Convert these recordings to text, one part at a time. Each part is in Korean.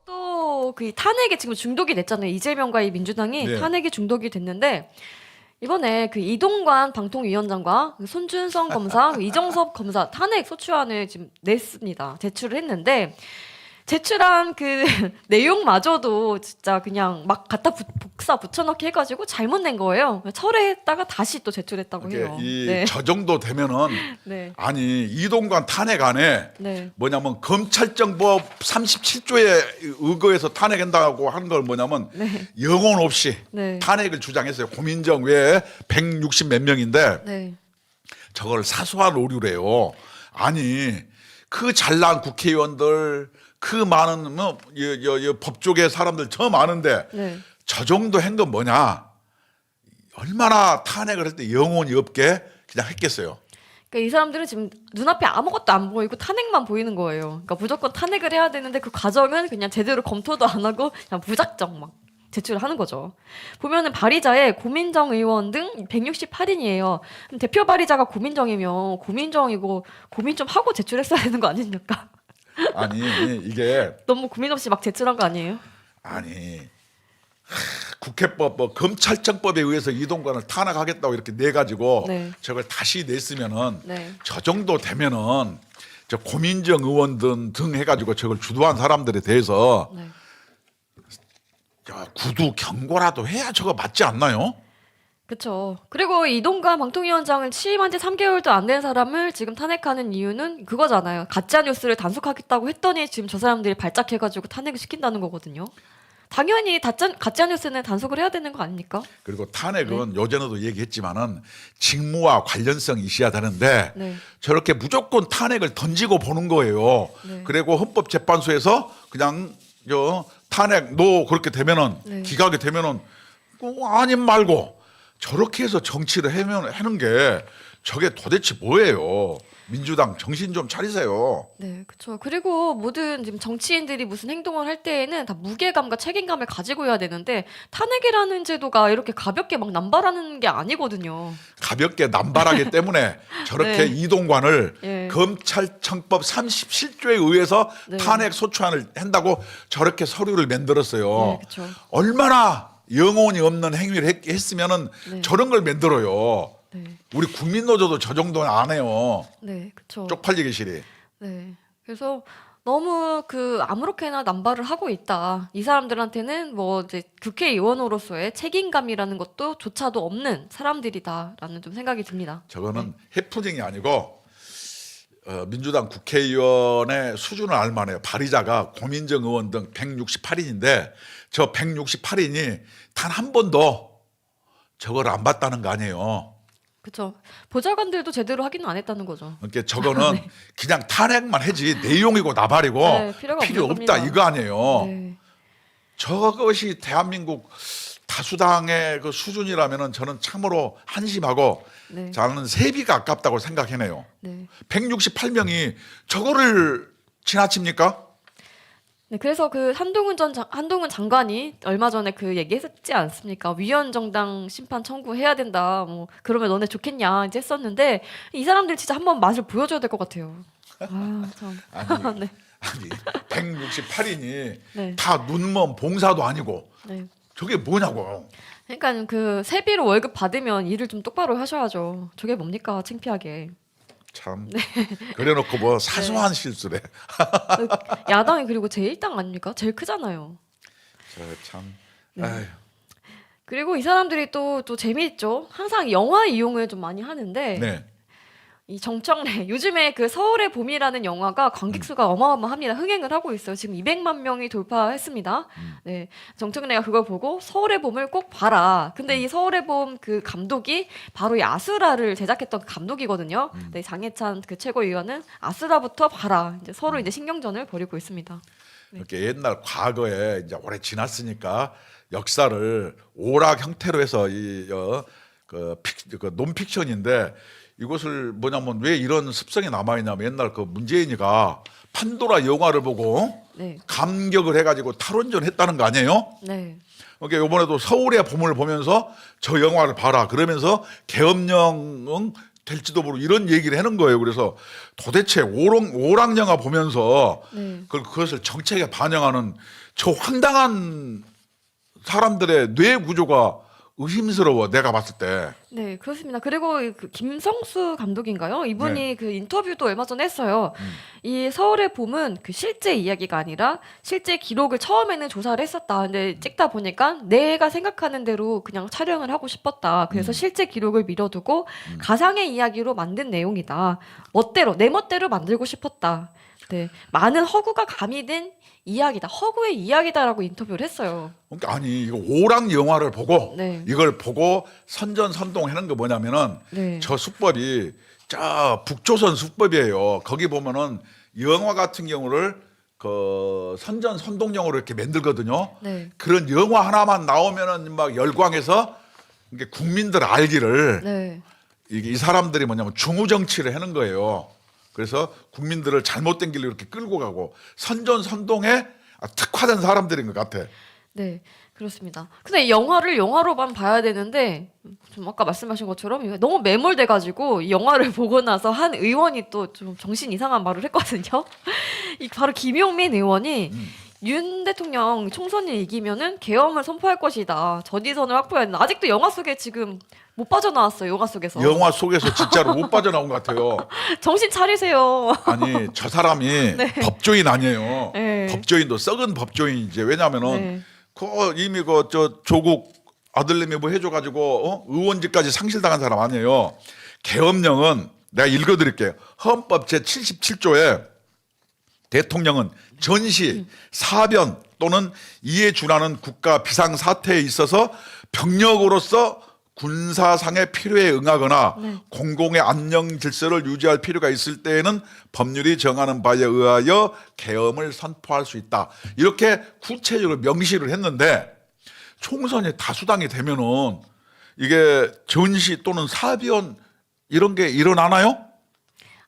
또 그 탄핵에 지금 중독이 됐잖아요. 이재명과 이 민주당이 네. 탄핵에 중독이 됐는데 이번에 그 이동관 방통위원장과 그 손준성 검사, 그 이정섭 검사 탄핵 소추안을 지금 냈습니다. 제출을 했는데 제출한 그 내용마저도 진짜 그냥 막 갖다 복사 붙여넣기 해가지고 잘못 낸 거예요. 철회했다가 다시 또 제출했다고 해요. 네. 저 정도 되면은 네. 아니 이동관 탄핵 안에 네. 뭐냐면 검찰정법 37조에 의거해서 탄핵한다고 한 걸 뭐냐면 네. 영혼 없이 네. 탄핵을 주장했어요. 고민정 외에 160 몇 명인데 네. 저걸 사소한 오류래요. 아니 그 잘난 국회의원들 그 많은 뭐 법조계 사람들 저 많은데 네. 저 정도 한 건 뭐냐? 얼마나 탄핵을 할 때 영혼이 없게 그냥 했겠어요. 그러니까 이 사람들은 지금 눈앞에 아무것도 안 보이고 탄핵만 보이는 거예요. 그러니까 무조건 탄핵을 해야 되는데 그 과정은 그냥 제대로 검토도 안 하고 그냥 무작정 막 제출을 하는 거죠. 보면은 발의자에 고민정 의원 등 168인이에요. 그럼 대표 발의자가 고민정이면 고민정이고 고민 좀 하고 제출했어야 되는 거 아닙니까? 아니 이게 너무 고민 없이 막 제출한 거 아니에요? 아니 국회법 뭐 검찰청법에 의해서 이동관을 탄핵하겠다고 이렇게 내 가지고 네. 저걸 다시 냈으면은 네. 저 정도 되면은 저 고민정 의원 등 해가지고 저걸 주도한 사람들에 대해서 네. 구두 경고라도 해야 저거 맞지 않나요? 그렇죠. 그리고 이동관 방통위원장을 취임한 지 3개월도 안 된 사람을 지금 탄핵하는 이유는 그거잖아요. 가짜 뉴스를 단속하겠다고 했더니 지금 저 사람들이 발작해가지고 탄핵을 시킨다는 거거든요. 당연히 가짜 뉴스는 단속을 해야 되는 거 아닙니까? 그리고 탄핵은 요전에도 얘기했지만은 직무와 관련성이 있어야 되는데 네. 저렇게 무조건 탄핵을 던지고 보는 거예요. 네. 그리고 헌법재판소에서 그냥 탄핵 너 그렇게 되면은 네. 기각이 되면은 아님 말고 저렇게 해서 정치를 하는 게 저게 도대체 뭐예요? 민주당 정신 좀 차리세요. 네, 그렇죠. 그리고 모든 지금 정치인들이 무슨 행동을 할 때에는 다 무게감과 책임감을 가지고 해야 되는데 탄핵이라는 제도가 이렇게 가볍게 막 남발하는 게 아니거든요. 가볍게 남발하기 때문에 저렇게 네. 이동관을 예. 검찰청법 37조에 의해서 네. 탄핵 소추안을 한다고 저렇게 서류를 만들었어요. 네, 그쵸. 얼마나 영혼이 없는 행위를 했으면은 네. 저런 걸 만들어요. 네, 우리 국민노조도 저 정도는 안 해요. 네, 그렇죠. 쪽팔리기 싫이. 네, 그래서 너무 그 아무렇게나 남발을 하고 있다. 이 사람들한테는 뭐 이제 국회의원으로서의 책임감이라는 것도 조차도 없는 사람들이다라는 좀 생각이 듭니다. 저거는 해프닝이 아니고 민주당 국회의원의 수준을 알만해요. 발의자가 고민정 의원 등 168인인데 저 168인이 단 한 번도 저걸 안 봤다는 거 아니에요. 그렇죠. 보좌관들도 제대로 확인을 안 했다는 거죠. 그러니까 저거는 그냥 탄핵만 하지 내용이고 나발이고 네, 필요가 필요 없는 없다 겁니다. 이거 아니에요. 네, 저것이 대한민국 다수당의 그 수준이라면은 저는 참으로 한심하고 네. 저는 세비가 아깝다고 생각해내요. 네. 168명이 저거를 지나칩니까? 네, 그래서 그 한동훈 장관이 얼마 전에 그 얘기했지 않습니까? 위헌 정당 심판 청구해야 된다. 뭐 그러면 너네 좋겠냐 이제 했었는데 이 사람들 진짜 한번 맛을 보여줘야 될 것 같아요. 아 참. 아니, 네. 아니 168인이 네. 다 눈먼 봉사도 아니고 네. 저게 뭐냐고. 그러니까 그 세비로 월급 받으면 일을 좀 똑바로 하셔야죠. 저게 뭡니까 창피하게. 참 그래놓고 뭐 사소한 실수래. 야당이 그리고 제1당 아닙니까? 제일 크잖아요. 참. 네. 아휴. 그리고 이 사람들이 또 재미있죠. 항상 영화 이용을 좀 많이 하는데 네. 이 정청래 요즘에 그 서울의 봄이라는 영화가 관객 수가 어마어마합니다. 흥행을 하고 있어요. 지금 200만 명이 돌파했습니다. 네, 정청래가 그걸 보고 서울의 봄을 꼭 봐라. 근데 이 서울의 봄 그 감독이 바로 이 아수라를 제작했던 그 감독이거든요. 네, 장해찬 그 최고위원은 아수라부터 봐라. 이제 서로 이제 신경전을 벌이고 있습니다. 이렇게 옛날 과거에 이제 오래 지났으니까 역사를 오락 형태로 해서 그 논픽션인데 이것을 뭐냐면 왜 이런 습성이 남아있냐면 옛날 그 문재인이가 판도라 영화를 보고 네, 감격을 해가지고 탈원전 했다는 거 아니에요? 네, 그러니까 이번에도 서울의 봄을 보면서 저 영화를 봐라 그러면서 계엄령 될지도 모르고 이런 얘기를 하는 거예요. 그래서 도대체 오락 영화 보면서 네. 그것을 정책에 반영하는 저 황당한 사람들의 뇌 구조가 의심스러워. 내가 봤을 때. 네, 그렇습니다. 그리고 그 김성수 감독인가요? 이분이 네. 그 인터뷰도 얼마 전에 했어요. 이 서울의 봄은 그 실제 이야기가 아니라 실제 기록을 처음에는 조사를 했었다. 근데 찍다 보니까 내가 생각하는 대로 그냥 촬영을 하고 싶었다. 그래서 실제 기록을 밀어두고 가상의 이야기로 만든 내용이다. 내 멋대로 만들고 싶었다. 네, 많은 허구가 가미된 이야기다. 허구의 이야기다라고 인터뷰를 했어요. 그러니까 아니 이거 오락 영화를 보고 네. 이걸 보고 선전선동하는 거 뭐냐면은 네. 저 수법이 저 북조선 수법이에요. 거기 보면은 영화 같은 경우를 그 선전선동용으로 이렇게 만들거든요. 네. 그런 영화 하나만 나오면은 막 열광해서 이게 국민들 알기를 네. 이 사람들이 뭐냐면 중후 정치를 하는 거예요. 그래서 국민들을 잘못된 길로 이렇게 끌고 가고 선전선동에 특화된 사람들인 것 같아. 네, 그렇습니다. 근데 이 영화를 영화로만 봐야 되는데 좀 아까 말씀하신 것처럼 이거 너무 매몰돼가지고 이 영화를 보고 나서 한 의원이 또 좀 정신 이상한 말을 했거든요. 이 바로 김용민 의원이 윤 대통령 총선을 이기면은 계엄을 선포할 것이다. 전의선을 확보해야 된다. 아직도 영화 속에 지금 못 빠져나왔어요. 영화 속에서. 영화 속에서 진짜로 못 빠져나온 것 같아요. 정신 차리세요. 아니 저 사람이 법조인 아니에요. 네. 법조인도 썩은 법조인이지. 왜냐하면은 네. 그 이미 그 저 조국 아들님이 뭐 해줘가지고 의원직까지 상실당한 사람 아니에요. 계엄령은 내가 읽어드릴게요. 헌법 제 77조에 대통령은 전시, 사변 또는 이에 준하는 국가 비상 사태에 있어서 병력으로서 군사상의 필요에 응하거나 공공의 안녕 질서를 유지할 필요가 있을 때에는 법률이 정하는 바에 의하여 계엄을 선포할 수 있다. 이렇게 구체적으로 명시를 했는데 총선이 다수당이 되면은 이게 전시 또는 사변 이런 게 일어나나요?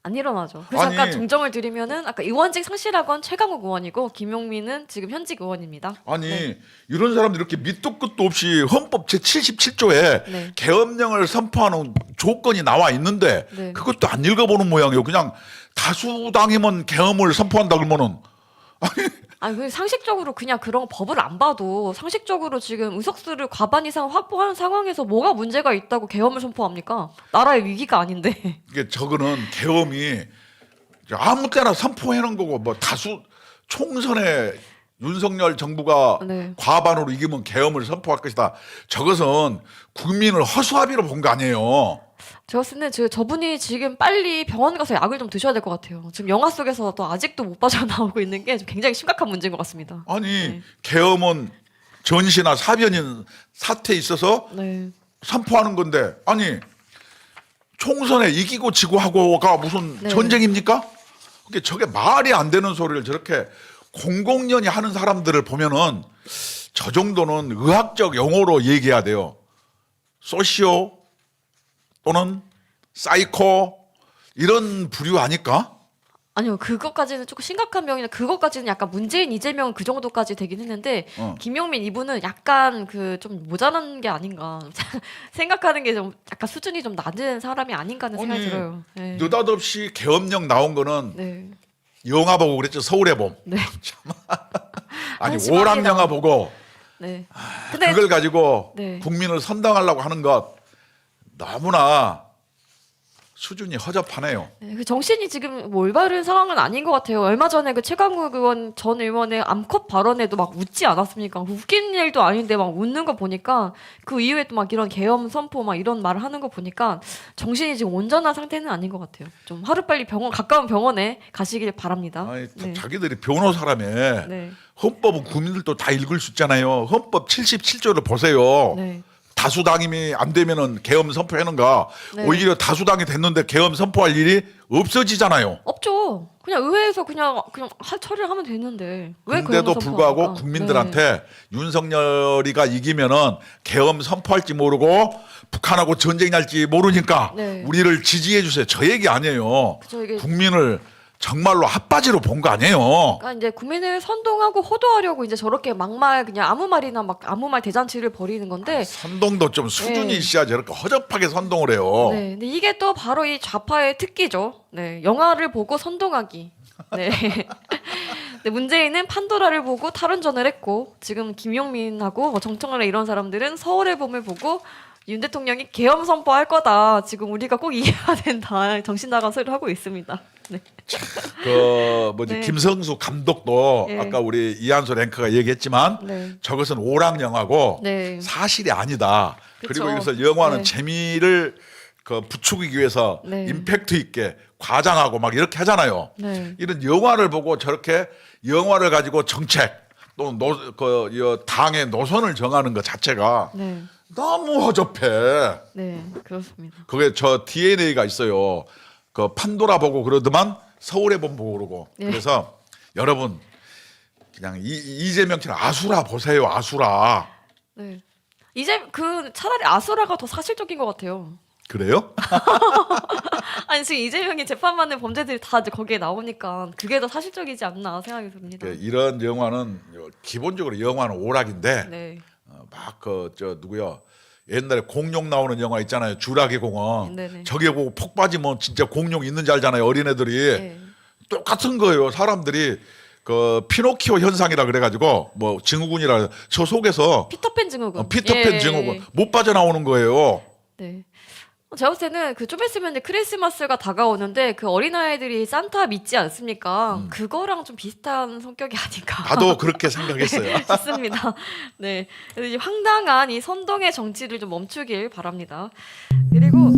안 일어나죠. 그래서 아니. 잠깐 정정을 드리면은 아까 의원직 상실학원 최강욱 의원이고 김용민은 지금 현직 의원입니다. 아니 네. 이런 사람들 이렇게 밑도 끝도 없이 헌법 제77조에 네. 계엄령을 선포하는 조건이 나와 있는데 네. 그것도 안 읽어보는 모양이에요. 그냥 다수당이면 계엄을 선포한다 그러면은 아니 그 상식적으로 그냥 그런 법을 안 봐도 상식적으로 지금 의석수를 과반 이상 확보하는 상황에서 뭐가 문제가 있다고 계엄을 선포합니까? 나라의 위기가 아닌데. 이게 저거는 계엄이 아무 때나 선포하는 거고 뭐 다수 총선에 윤석열 정부가 네. 과반으로 이기면 계엄을 선포할 것이다. 저것은 국민을 허수아비로 본 거 아니에요. 제가 봤을 때 저분이 지금 빨리 병원 가서 약을 좀 드셔야 될 것 같아요. 지금 영화 속에서도 아직도 못 빠져나오고 있는 게 굉장히 심각한 문제인 것 같습니다. 아니 네. 계엄은 전시나 사변인 사태에 있어서 네. 선포하는 건데 아니 총선에 이기고 지고 하고가 무슨 네. 전쟁입니까? 그게 저게 말이 안 되는 소리를 저렇게 공공연히 하는 사람들을 보면은 저 정도는 의학적 용어로 얘기해야 돼요. 소시오 또는 사이코 이런 부류 아닐까? 아니요, 그것까지는 조금 심각한 병이나 그것까지는 약간 문재인 이재명 그 정도까지 되긴 했는데 김용민 이분은 약간 그 좀 모자란 게 아닌가 생각하는 게 좀 약간 수준이 좀 낮은 사람이 아닌가 하는 생각이 아니, 들어요. 네. 느닷없이 계엄령 나온 거는 네. 영화 보고 그랬죠. 서울의 봄. 네. 아니 한심합니다. 오락 영화 보고 네. 근데 그걸 가지고 네. 국민을 선동하려고 하는 것 너무나 수준이 허접하네요. 네, 그 정신이 지금 뭐 올바른 상황은 아닌 것 같아요. 얼마 전에 그 최강욱 의원 전 의원의 암컷 발언에도 막 웃지 않았습니까? 웃긴 일도 아닌데 막 웃는 거 보니까 그 이후에 또 막 이런 계엄 선포 막 이런 말을 하는 거 보니까 정신이 지금 온전한 상태는 아닌 것 같아요. 좀 하루빨리 가까운 병원에 가시길 바랍니다. 아니, 네. 자기들이 변호사라며 네. 헌법은 국민들도 다 읽을 수 있잖아요. 헌법 77조를 보세요. 네. 다수당임이 안 되면은 계엄 선포하는가? 네. 오히려 다수당이 됐는데 계엄 선포할 일이 없어지잖아요. 없죠. 그냥 의회에서 그냥 처리를 하면 되는데 왜 근데도 계엄을 불구하고 선포합니까? 국민들한테 윤석열이가 이기면은 계엄 선포할지 모르고 북한하고 전쟁 날지 모르니까 네. 우리를 지지해 주세요. 저 얘기 아니에요. 그쵸, 이게 국민을 정말로 핫바지로 본 거 아니에요. 그러니까 이제 국민을 선동하고 호도하려고 이제 저렇게 막말 그냥 아무 말이나 막 아무 말 대잔치를 벌이는 건데. 선동도 좀 수준이 네. 있어야 저렇게 허접하게 선동을 해요. 네, 근데 이게 또 바로 이 좌파의 특기죠. 네, 영화를 보고 선동하기. 네. 네, 문재인은 판도라를 보고 탈원전을 했고, 지금 김용민하고 뭐 정청래 이런 사람들은 서울의 봄을 보고 윤 대통령이 계엄 선포할 거다. 지금 우리가 꼭 이겨야 된다. 정신 나간 소리를 하고 있습니다. 네. 그 뭐지 네. 김성수 감독도 예. 아까 우리 이한솔 앵커가 얘기했지만 네. 저것은 오락 영화고 네. 사실이 아니다. 그쵸. 그리고 이것을 영화는 네. 재미를 그 부추기기 위해서 네. 임팩트 있게 과장하고 막 이렇게 하잖아요. 네. 이런 영화를 보고 저렇게 영화를 가지고 정책 또 당의 노선을 정하는 것 자체가 네. 너무 허접해. 네. 그렇습니다. 그게 저 DNA가 있어요. 그 판도라 보고 그러더만 서울의 봄 보고 그러고. 네. 그래서 여러분 그냥 이재명처럼 아수라 보세요. 아수라. 네. 이제 그 차라리 아수라가 더 사실적인 것 같아요. 그래요? 아니 지금 이재명이 재판받는 범죄들이 다 이제 거기에 나오니까 그게 더 사실적이지 않나 생각이 듭니다. 이런 영화는 기본적으로 영화는 오락인데 네. 막 그 저 누구야 옛날에 공룡 나오는 영화 있잖아요. 주라기 공원. 네네. 저게 보고 폭 빠지면 진짜 공룡 있는지 알잖아요. 어린애들이. 네. 똑같은 거예요. 사람들이 그 피노키오 현상이라 그래가지고 뭐 증후군이라 저 속에서 피터팬 증후군. 피터팬 예. 증후군 못 빠져나오는 거예요. 네. 제가 봤을 때는 그 좀 있으면 이제 크리스마스가 다가오는데 그 어린아이들이 산타 믿지 않습니까? 그거랑 좀 비슷한 성격이 아닌가. 나도 그렇게 생각했어요. 싶습니다. 네. 그래서 이 황당한 이 선동의 정치를 좀 멈추길 바랍니다. 그리고